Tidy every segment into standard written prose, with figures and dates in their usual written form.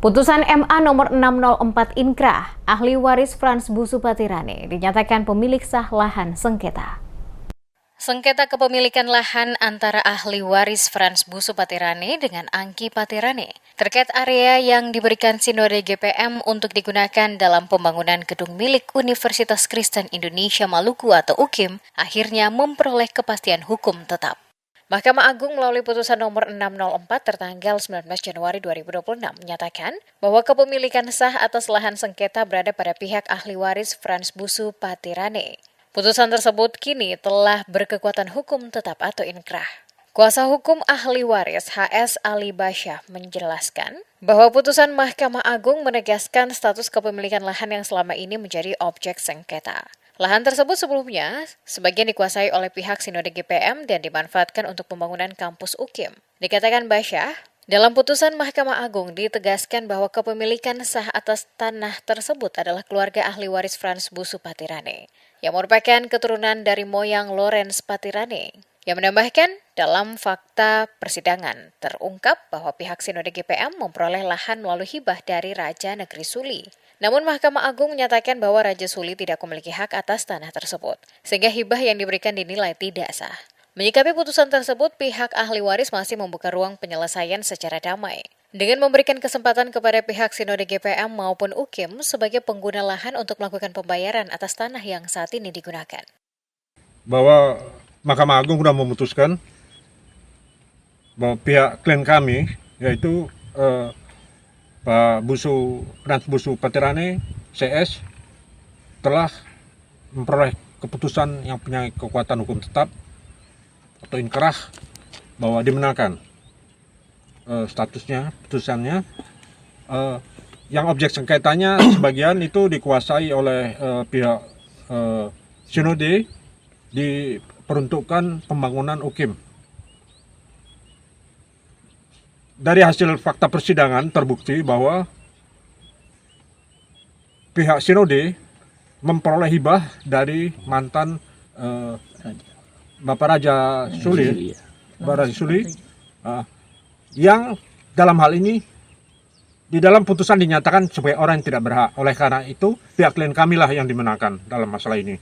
Putusan MA nomor 604 inkrah, ahli waris Frans Busupatirane dinyatakan pemilik sah lahan sengketa. Sengketa kepemilikan lahan antara ahli waris Frans Busupatirane dengan Angki Patirane terkait area yang diberikan Sinode GPM untuk digunakan dalam pembangunan gedung milik Universitas Kristen Indonesia Maluku atau UKIM akhirnya memperoleh kepastian hukum tetap. Mahkamah Agung melalui putusan nomor 604 tertanggal 19 Januari 2026 menyatakan bahwa kepemilikan sah atas lahan sengketa berada pada pihak ahli waris Frans Busupatirane. Putusan tersebut kini telah berkekuatan hukum tetap atau inkrah. Kuasa hukum ahli waris HS Ali Basyah menjelaskan bahwa putusan Mahkamah Agung menegaskan status kepemilikan lahan yang selama ini menjadi objek sengketa. Lahan tersebut sebelumnya sebagian dikuasai oleh pihak Sinode GPM dan dimanfaatkan untuk pembangunan kampus UKIM. Dikatakan Basyah, dalam putusan Mahkamah Agung ditegaskan bahwa kepemilikan sah atas tanah tersebut adalah keluarga ahli waris Frans Busupatirane, yang merupakan keturunan dari moyang Lorenz Patirane. Yang menambahkan, dalam fakta persidangan terungkap bahwa pihak Sinode GPM memperoleh lahan melalui hibah dari Raja Negeri Suli. Namun Mahkamah Agung menyatakan bahwa Raja Suli tidak memiliki hak atas tanah tersebut, sehingga hibah yang diberikan dinilai tidak sah. Menyikapi putusan tersebut, pihak ahli waris masih membuka ruang penyelesaian secara damai, dengan memberikan kesempatan kepada pihak Sinode GPM maupun UKIM sebagai pengguna lahan untuk melakukan pembayaran atas tanah yang saat ini digunakan. Bahwa Mahkamah Agung sudah memutuskan bahwa pihak klien kami, yaitu Pak Frans Busupatirane CS, telah memperoleh keputusan yang punya kekuatan hukum tetap atau inkrah bahwa dimenangkan statusnya, putusannya. Yang objek sengketanya sebagian itu dikuasai oleh pihak Sinode, diperuntukkan pembangunan UKIM. Dari hasil fakta persidangan terbukti bahwa pihak Sinode memperoleh hibah dari mantan Bapak Raja Suli, yang dalam hal ini di dalam putusan dinyatakan sebagai orang yang tidak berhak. Oleh karena itu, pihak klien kamilah yang dimenangkan dalam masalah ini.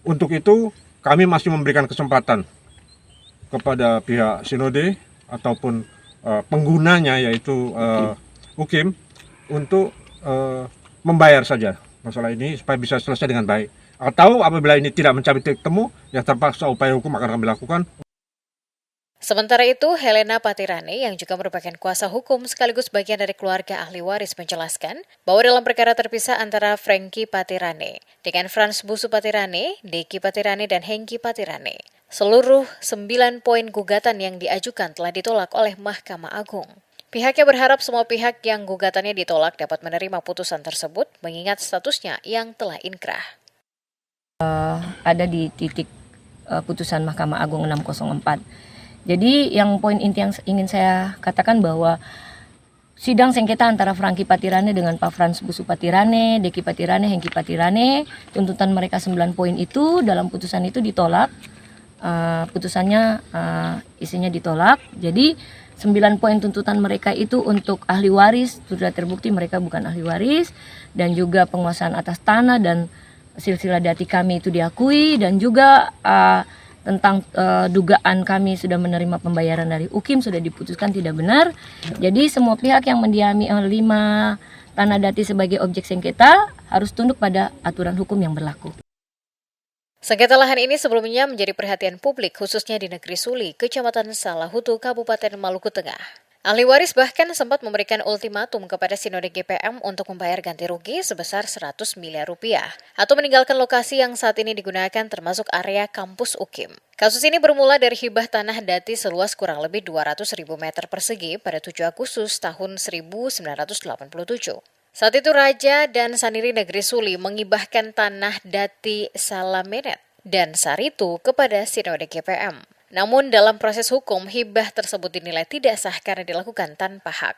Untuk itu, kami masih memberikan kesempatan kepada pihak Sinode ataupun penggunanya, yaitu UKIM, untuk membayar saja masalah ini supaya bisa selesai dengan baik. Atau apabila ini tidak mencapai titik temu, ya terpaksa upaya hukum akan kami lakukan. Sementara itu, Helena Patirane yang juga merupakan kuasa hukum sekaligus bagian dari keluarga ahli waris menjelaskan bahwa dalam perkara terpisah antara Franky Patirane dengan Frans Busupatirane, Deki Patirane, dan Hengki Patirane, seluruh 9 poin gugatan yang diajukan telah ditolak oleh Mahkamah Agung. Pihaknya berharap semua pihak yang gugatannya ditolak dapat menerima putusan tersebut mengingat statusnya yang telah inkrah. Ada di titik putusan Mahkamah Agung 604. Jadi yang poin inti yang ingin saya katakan bahwa sidang sengketa antara Franky Patirane dengan Pak Frans Busupatirane, Deki Patirane, Hengki Patirane, tuntutan mereka 9 poin itu dalam putusan itu ditolak. Putusannya isinya ditolak. Jadi 9 poin tuntutan mereka itu untuk ahli waris sudah terbukti mereka bukan ahli waris, dan juga penguasaan atas tanah dan silsilah dati kami itu diakui, dan juga tentang dugaan kami sudah menerima pembayaran dari UKIM sudah diputuskan tidak benar. Jadi semua pihak yang mendiami 5 tanah dati sebagai objek sengketa harus tunduk pada aturan hukum yang berlaku. Sengketa lahan ini sebelumnya menjadi perhatian publik khususnya di Negeri Suli, Kecamatan Salahutu, Kabupaten Maluku Tengah. Ahli waris bahkan sempat memberikan ultimatum kepada Sinode GPM untuk membayar ganti rugi sebesar 100 miliar rupiah atau meninggalkan lokasi yang saat ini digunakan termasuk area kampus UKIM. Kasus ini bermula dari hibah tanah dati seluas kurang lebih 200.000 meter persegi pada 7 Agustus tahun 1987. Saat itu Raja dan Saniri Negeri Suli mengibahkan tanah dati Salamenet dan Saritu kepada Sinode GPM. Namun dalam proses hukum, hibah tersebut dinilai tidak sah karena dilakukan tanpa hak.